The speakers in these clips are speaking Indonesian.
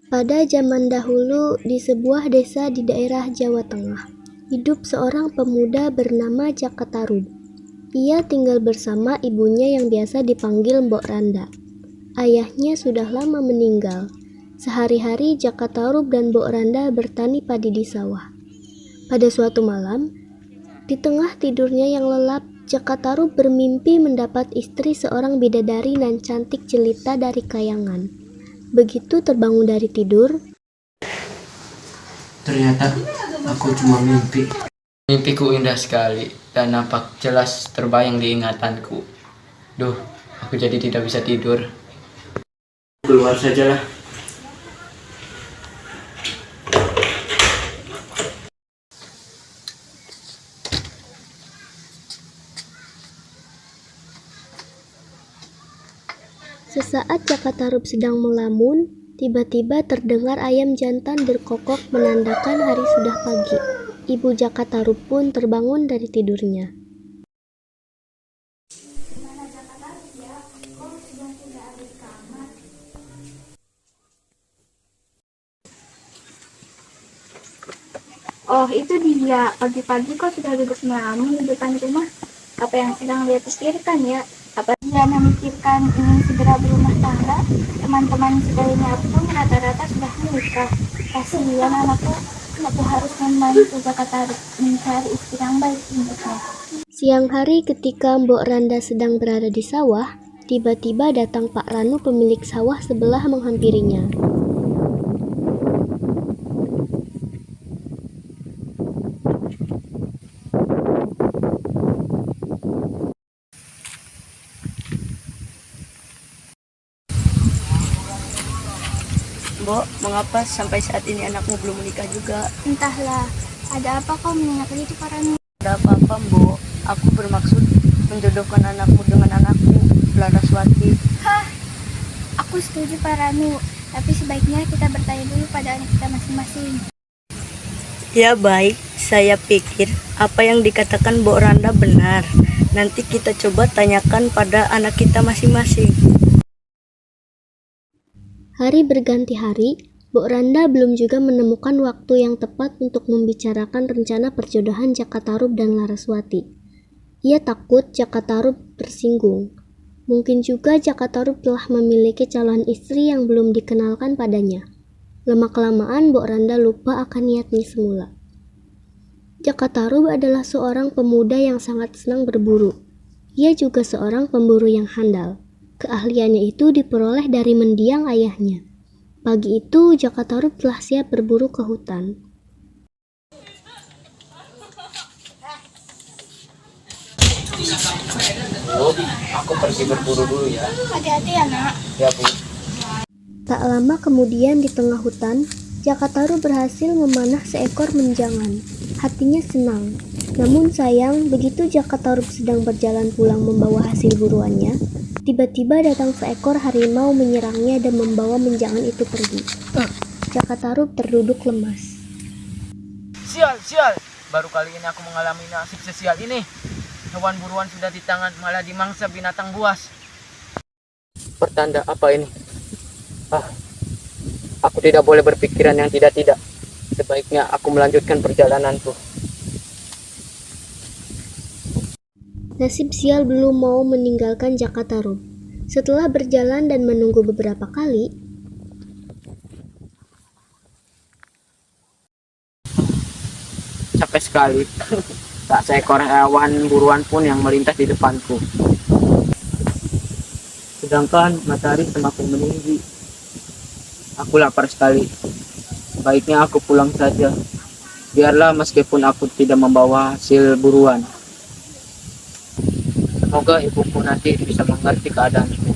Pada zaman dahulu, di sebuah desa di daerah Jawa Tengah, hidup seorang pemuda bernama Jaka Tarub. Ia tinggal bersama ibunya yang biasa dipanggil Mbok Randa. Ayahnya sudah lama meninggal. Sehari-hari Jaka Tarub dan Mbok Randa bertani padi di sawah. Pada suatu malam, di tengah tidurnya yang lelap, Jaka Tarub bermimpi mendapat istri seorang bidadari nan cantik jelita dari kayangan. Begitu terbangun dari tidur, ternyata aku cuma mimpi. Mimpiku indah sekali dan nampak jelas terbayang di ingatanku. Duh, aku jadi tidak bisa tidur. Keluar sajalah. sesaat Jaka Tarub sedang melamun, tiba-tiba terdengar ayam jantan berkokok menandakan hari sudah pagi. Ibu Jaka Tarub pun terbangun dari tidurnya. Oh, itu dia. Pagi-pagi kok sudah duduk melamun di depan rumah. Apa yang sedang dia pikirkan ya? Apa dia memikirkan ingin segera berumah tangga? Teman-teman sebelumnya pun rata-rata sudah menikah. Kasihan anakku harus membantu Jaka Tarub mencari istri yang baik untuknya. Siang hari ketika Mbok Randa sedang berada di sawah, tiba-tiba datang Pak Ranu pemilik sawah sebelah menghampirinya. Mbok, mengapa sampai saat ini anakmu belum menikah juga? Entahlah, ada apa kau menanyakan itu Paranu? Ada apa-apa, Mbok? Aku bermaksud menjodohkan anakmu dengan anakku, Laraswati. Hah, aku setuju Paranu. Tapi sebaiknya kita bertanya dulu pada anak kita masing-masing. Ya baik, saya pikir apa yang dikatakan Mbok Randa benar. Nanti kita coba tanyakan pada anak kita masing-masing. Hari berganti hari, Mbok Randa belum juga menemukan waktu yang tepat untuk membicarakan rencana perjodohan Jaka Tarub dan Laraswati. Ia takut Jaka Tarub tersinggung. Mungkin juga Jaka Tarub telah memiliki calon istri yang belum dikenalkan padanya. Lama-kelamaan Mbok Randa lupa akan niatnya semula. Jaka Tarub adalah seorang pemuda yang sangat senang berburu. Ia juga seorang pemburu yang handal. Keahliannya itu diperoleh dari mendiang ayahnya. Pagi itu, Jaka Tarub telah siap berburu ke hutan. Bu, aku pergi berburu dulu ya. Hati-hati ya nak. Ya, Bu. Tak lama kemudian di tengah hutan, Jaka Tarub berhasil memanah seekor menjangan. Hatinya senang. Namun sayang, begitu Jaka Tarub sedang berjalan pulang membawa hasil buruannya, tiba-tiba datang seekor harimau menyerangnya dan membawa menjangan itu pergi. Jaka Tarub terduduk lemas. Sial. Baru kali ini aku mengalami nasib sesial ini. Hewan buruan sudah di tangan, malah dimangsa binatang buas. Pertanda apa ini? Aku tidak boleh berpikiran yang tidak-tidak. Sebaiknya aku melanjutkan perjalananku. Nasib sial belum mau meninggalkan Jaka Tarub. Setelah berjalan dan menunggu beberapa kali, Capek sekali. Tak seekor hewan buruan pun yang melintas di depanku. Sedangkan matahari semakin meninggi. Aku lapar sekali. Sebaiknya aku pulang saja. Biarlah meskipun aku tidak membawa hasil buruan. Semoga ibuku nanti bisa mengerti keadaanku.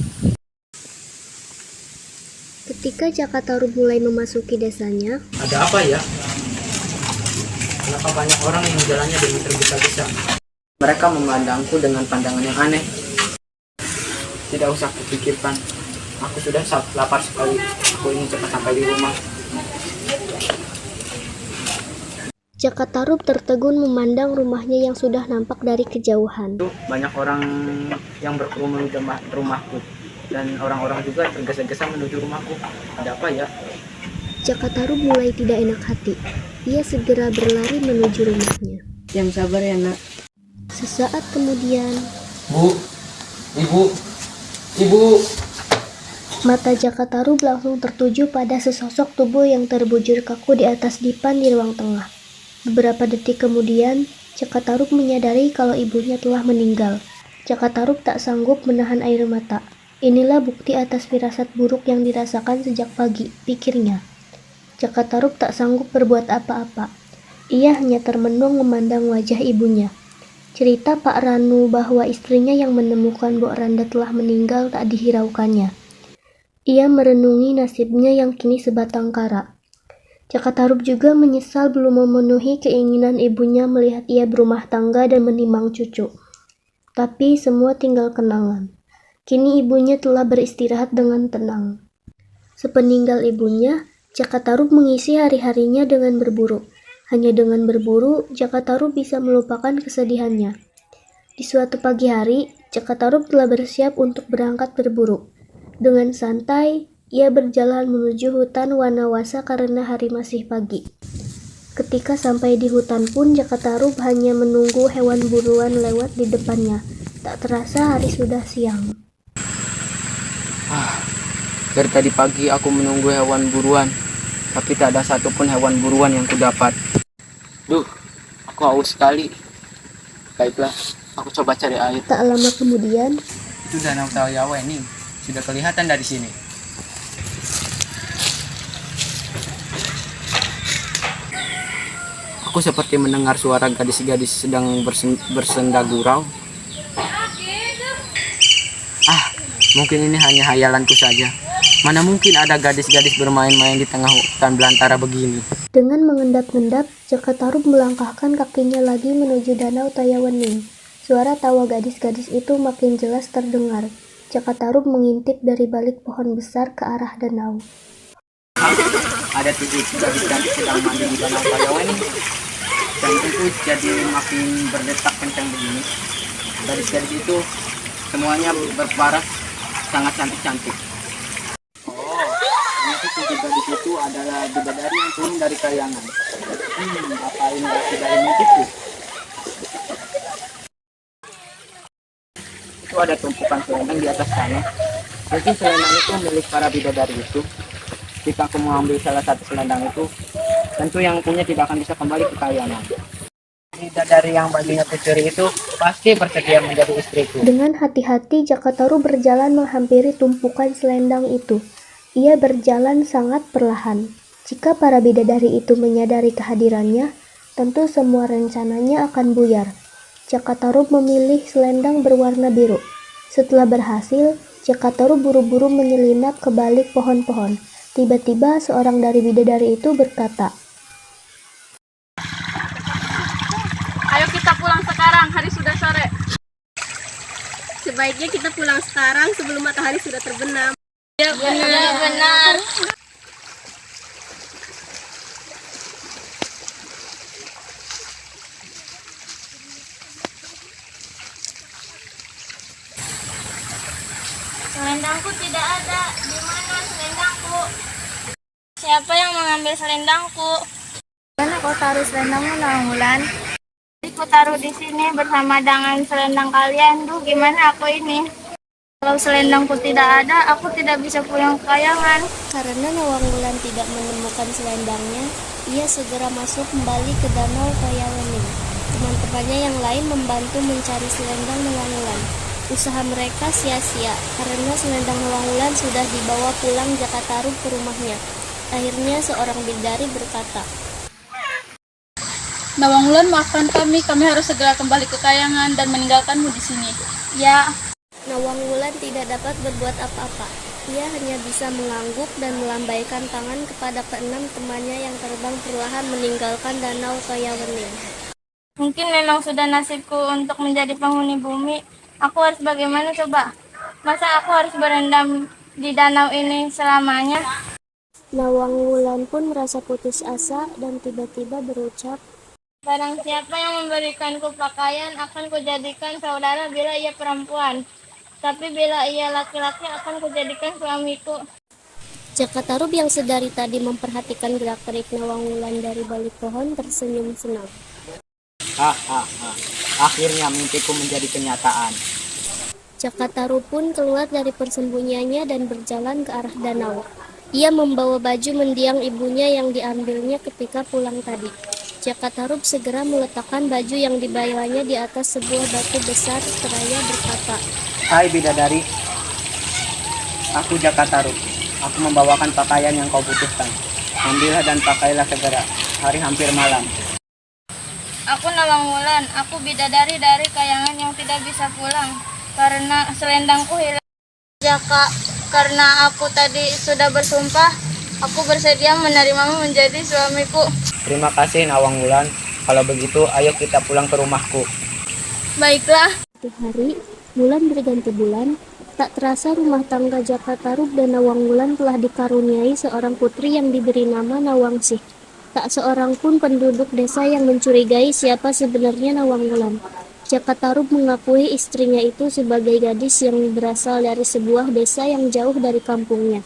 ketika Jaka Tarub mulai memasuki desanya, Ada apa ya? Kenapa banyak orang yang jalannya dengan tergesa-gesa? Mereka memandangku dengan pandangan yang aneh. Tidak usah kupikirkan. Aku sudah lapar sekali. Aku ingin cepat sampai di rumah. Jaka Tarub tertegun memandang rumahnya yang sudah nampak dari kejauhan. Banyak orang yang berkerumun di rumahku. Dan orang-orang juga tergesa-gesa menuju rumahku. Ada apa ya? Jakatarup mulai tidak enak hati. Ia segera berlari menuju rumahnya. Yang sabar ya nak. Sesaat kemudian, Bu, ibu. mata Jakatarup langsung tertuju pada sesosok tubuh yang terbujur kaku di atas dipan di ruang tengah. Beberapa detik kemudian, Jakatarup menyadari kalau ibunya telah meninggal. Jakatarup tak sanggup menahan air mata. Inilah bukti atas firasat buruk yang dirasakan sejak pagi, pikirnya. Jakatarup tak sanggup berbuat apa-apa. Ia hanya termenung memandang wajah ibunya. Cerita Pak Ranu bahwa istrinya yang menemukan Mbok Randa telah meninggal tak dihiraukannya. Ia merenungi nasibnya yang kini sebatang kara. Jakatarup juga menyesal belum memenuhi keinginan ibunya melihat ia berumah tangga dan menimang cucu. Tapi semua tinggal kenangan. Kini ibunya telah beristirahat dengan tenang. Sepeninggal ibunya, Jakatarup mengisi hari-harinya dengan berburu. Hanya dengan berburu, Jakatarup bisa melupakan kesedihannya. Di suatu pagi hari, Jakatarup telah bersiap untuk berangkat berburu. Dengan santai, ia berjalan menuju hutan Wanawasa karena hari masih pagi. Ketika sampai di hutan pun, Jakatarup hanya menunggu hewan buruan lewat di depannya. Tak terasa hari sudah siang. Dari tadi pagi aku menunggu hewan buruan, tapi tak ada satupun hewan buruan yang kudapat. Duh, aku haus sekali. Baiklah, aku coba cari air. Tak lama kemudian, Itu Danau Tayawa ini sudah kelihatan dari sini. Aku seperti mendengar suara gadis-gadis sedang bersenda gurau. Mungkin ini hanya hayalanku saja. Mana mungkin ada gadis-gadis bermain-main di tengah hutan belantara begini. dengan mengendap-endap, Jakatarup melangkahkan kakinya lagi menuju Danau Tayawening. Suara tawa gadis-gadis itu makin jelas terdengar. Jakatarup mengintip dari balik pohon besar ke arah danau. Ada 7 gadis cantik sedang mandi di Danau Tayawening. Jantungku jadi makin berdetak kencang begini. Gadis-gadis itu semuanya berparas sangat cantik-cantik. Ternyata 7 gadis itu adalah bidadari yang turun dari kayangan. Apa ini dari mimpiku? Itu ada tumpukan selendang di atas sana. Mungkin selendang itu milik para bidadari itu. Jika aku mengambil salah satu selendang itu, tentu yang punya tidak akan bisa kembali ke kayangan. Bidadari yang bajunya kucuri itu pasti bersedia menjadi istriku. Dengan hati-hati, Jakatarup berjalan menghampiri tumpukan selendang itu. Ia berjalan sangat perlahan. Jika para bidadari itu menyadari kehadirannya, tentu semua rencananya akan buyar. Jakatarup memilih selendang berwarna biru. Setelah berhasil, Jakatarup buru-buru menyelinap ke balik pohon-pohon. Tiba-tiba seorang dari bidadari itu berkata, Ayo kita pulang sekarang, hari sudah sore. Sebaiknya kita pulang sekarang sebelum matahari sudah terbenam. Ya benar. Selendangku tidak ada. Di mana selendangku? Siapa yang mengambil selendangku? Mana kau taruh selendangmu, Nawangwulan? Aku taruh di sini bersama dengan selendang kalian. Duh, gimana aku ini? Kalau selendangku tidak ada, aku tidak bisa pulang ke kayangan. karena Nawangwulan tidak menemukan selendangnya, ia segera masuk kembali ke Danau Tayawening. Teman-temannya yang lain membantu mencari selendang Nawangwulan. Usaha mereka sia-sia karena selendang Nawangwulan sudah dibawa pulang Jakatarup ke rumahnya. Akhirnya seorang bidadari berkata, Nawangwulan, maafkan kami harus segera kembali ke kayangan dan meninggalkanmu di sini. Ya, Nawangwulan tidak dapat berbuat apa-apa. Ia hanya bisa mengangguk dan melambaikan tangan kepada keenam temannya yang terbang perlahan meninggalkan Danau Tayawening. mungkin memang sudah nasibku untuk menjadi penghuni bumi. Aku harus bagaimana coba? Masa aku harus berendam di danau ini selamanya? Nawangwulan pun merasa putus asa dan tiba-tiba berucap, Barang siapa yang memberikanku pakaian akan kujadikan saudara bila ia perempuan. Tapi bila ia laki-laki akan kujadikan suamiku. Jakatarub yang sedari tadi memperhatikan gerak-gerik Nawang Wulan dari balik pohon tersenyum senang. Hahaha, akhirnya mimpiku menjadi kenyataan. Jakatarub pun keluar dari persembunyiannya dan berjalan ke arah danau. Ia membawa baju mendiang ibunya yang diambilnya ketika pulang tadi. Jakatarub segera meletakkan baju yang dibawanya di atas sebuah batu besar seraya berkata, Hai bidadari, aku Jakatarub. Aku membawakan pakaian yang kau butuhkan. Ambillah dan pakailah segera. Hari hampir malam. Aku Nawang Wulan, aku bidadari dari kayangan yang tidak bisa pulang karena selendangku hilang. Jaka, karena aku tadi sudah bersumpah, aku bersedia menerimamu menjadi suamiku. Terima kasih Nawang Wulan. Kalau begitu, ayo kita pulang ke rumahku. Baiklah. Suatu hari, bulan berganti bulan, tak terasa rumah tangga Jakatarub dan Nawang Wulan telah dikaruniai seorang putri yang diberi nama Nawangsih. Tak seorang pun penduduk desa yang mencurigai siapa sebenarnya Nawang Wulan. Jakatarub mengakui istrinya itu sebagai gadis yang berasal dari sebuah desa yang jauh dari kampungnya.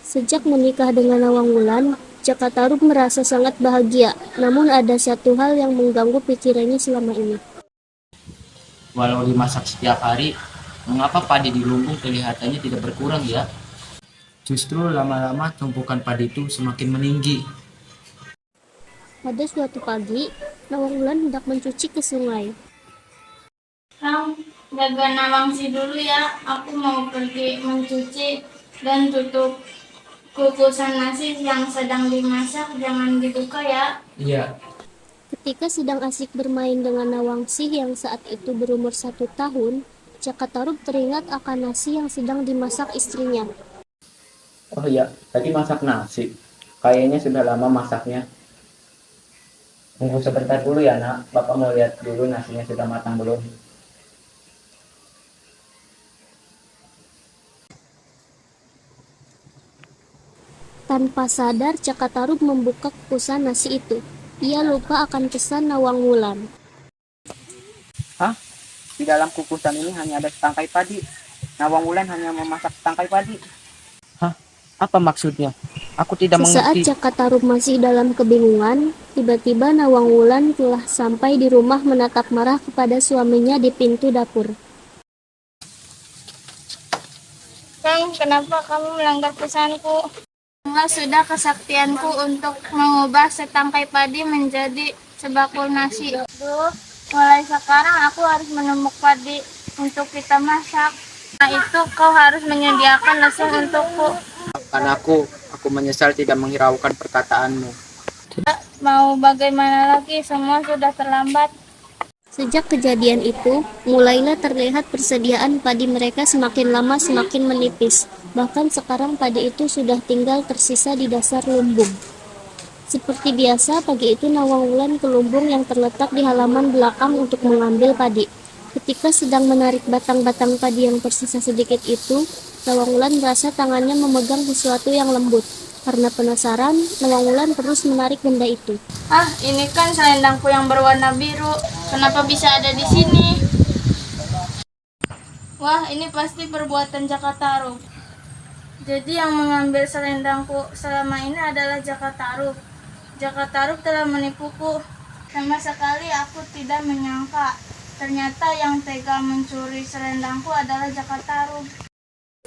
Sejak menikah dengan Nawang Wulan, Jakatarub merasa sangat bahagia, namun ada satu hal yang mengganggu pikirannya selama ini. Walau dimasak setiap hari, mengapa padi di lumbung kelihatannya tidak berkurang ya? Justru lama-lama tumpukan padi itu semakin meninggi. Pada suatu pagi, Nawang Wulan hendak mencuci ke sungai. Kang, jaga Nawangsi dulu ya. Aku mau pergi mencuci dan tutup kukusan nasi yang sedang dimasak. Jangan dibuka ya. Iya. Ketika sedang asik bermain dengan Nawangsih yang saat itu berumur 1 tahun, Jakatarub teringat akan nasi yang sedang dimasak istrinya. Oh iya, tadi masak nasi. Kayaknya sudah lama masaknya. Tunggu sebentar dulu ya nak, Bapak mau lihat dulu nasinya sudah matang belum. Tanpa sadar, Jakatarub membuka kukusan nasi itu. Ia lupa akan pesan Nawang Wulan. Hah? Di dalam kukusan ini hanya ada setangkai padi. Nawang Wulan hanya memasak setangkai padi. Hah? Apa maksudnya? Aku tidak Sesaat mengerti. Jakatarub masih dalam kebingungan, tiba-tiba Nawang Wulan telah sampai di rumah menatap marah kepada suaminya di pintu dapur. Kang, kenapa kamu melanggar pesanku? Enggak sudah kesaktianku untuk mengubah setangkai padi menjadi sebakul nasi. Duh, mulai sekarang aku harus menumbuk padi untuk kita masak. Nah itu kau harus menyediakan lesung untukku. Maafkan aku menyesal tidak menghiraukan perkataanmu. Mau bagaimana lagi, semua sudah terlambat. Sejak kejadian itu, mulailah terlihat persediaan padi mereka semakin lama semakin menipis. Bahkan sekarang padi itu sudah tinggal tersisa di dasar lumbung. Seperti biasa, pagi itu Nawang Wulan ke lumbung yang terletak di halaman belakang untuk mengambil padi. Ketika sedang menarik batang-batang padi yang tersisa sedikit itu, Nawang Wulan merasa tangannya memegang sesuatu yang lembut. Karena penasaran, Nawang Wulan terus menarik benda itu. Ah, ini kan selendangku yang berwarna biru. Kenapa bisa ada di sini? Wah, ini pasti perbuatan Jakatarub. Jadi yang mengambil selendangku selama ini adalah Jakatarub. Jakatarub telah menipuku. Sama sekali aku tidak menyangka. Ternyata yang tega mencuri selendangku adalah Jakatarub.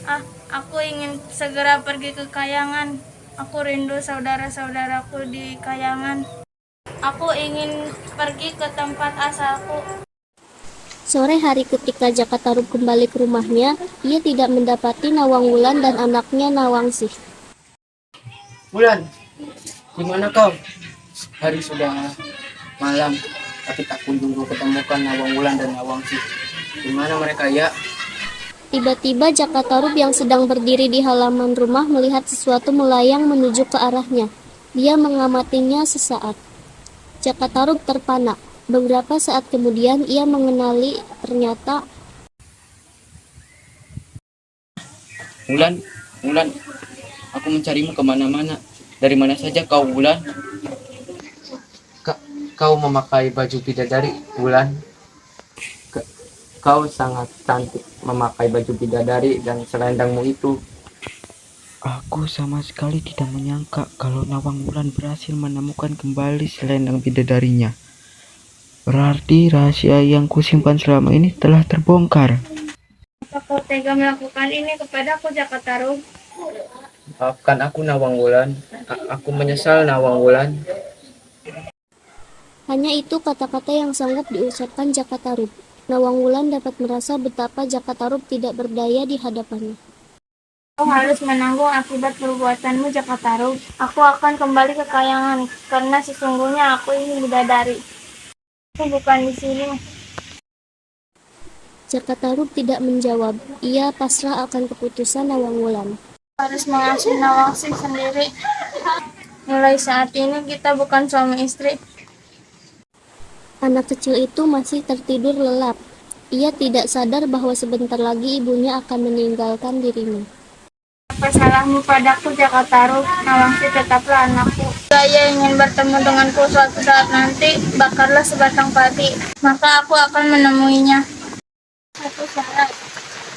Ah, aku ingin segera pergi ke kayangan. Aku rindu saudara-saudaraku di kayangan. Aku ingin pergi ke tempat asalku. Sore hari ketika Jakatarub kembali ke rumahnya, ia tidak mendapati Nawang Wulan dan anaknya Nawangsih. Wulan, di mana kau? Hari sudah malam, tapi tak kunjung ketemukan Nawang Wulan dan Nawangsih. Di mana mereka ya? Tiba-tiba Jakatarub yang sedang berdiri di halaman rumah melihat sesuatu melayang menuju ke arahnya. Dia mengamatinya sesaat. Jakatarub terpana. Beberapa saat kemudian ia mengenali ternyata Wulan, aku mencarimu kemana-mana. Dari mana saja kau, Wulan? Kau memakai baju bidadari, Wulan. Kau sangat cantik memakai baju bidadari dan selendangmu itu. Aku sama sekali tidak menyangka kalau Nawang Wulan berhasil menemukan kembali selendang bidadarinya. Berarti rahasia yang kusimpan selama ini telah terbongkar. Apa kau tega melakukan ini kepadaku, Jakatarup? Maafkan aku Nawang Wulan. Aku menyesal Nawang Wulan. Hanya itu kata-kata yang sanggup diucapkan Jakatarup. Nawang Wulan dapat merasa betapa Jakatarup tidak berdaya di hadapannya. Kau harus menanggung akibat perbuatanmu, Jakatarup. Aku akan kembali ke kayangan, karena sesungguhnya aku ini bidadari. Aku bukan di sini. Jakatarup tidak menjawab. Ia pasrah akan keputusan Nawang Wulan. Harus mengasuh Nawangsih sendiri. Mulai saat ini kita bukan suami istri. Anak kecil itu masih tertidur lelap. Ia tidak sadar bahwa sebentar lagi ibunya akan meninggalkan dirinya. Apa salahmu padaku, Jakatarup? Nawangsih tetaplah anakku. Saya ingin bertemu denganku suatu saat nanti, bakarlah sebatang padi, maka aku akan menemuinya. Satu syarat,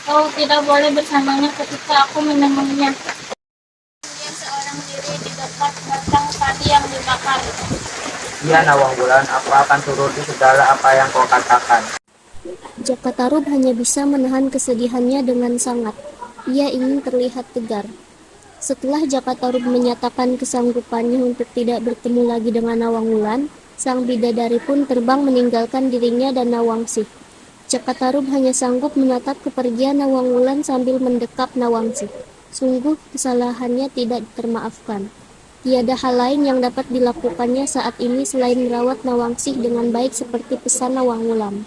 kau tidak boleh bersamanya ketika aku menemuinya. Dia seorang diri di dekat batang padi yang dibakar. Iya Nawang Wulan, aku akan turuti segala apa yang kau katakan. Jakatarup hanya bisa menahan kesedihannya dengan sangat. Ia ingin terlihat tegar. Setelah Jakatarup menyatakan kesanggupannya untuk tidak bertemu lagi dengan Nawang Wulan, sang bidadari pun terbang meninggalkan dirinya dan Nawangsih. Jakatarup hanya sanggup menatap kepergian Nawang Wulan sambil mendekap Nawangsih. Sungguh kesalahannya tidak termaafkan. Tiada hal lain yang dapat dilakukannya saat ini selain merawat Nawangsih dengan baik seperti pesan Nawang Wulan.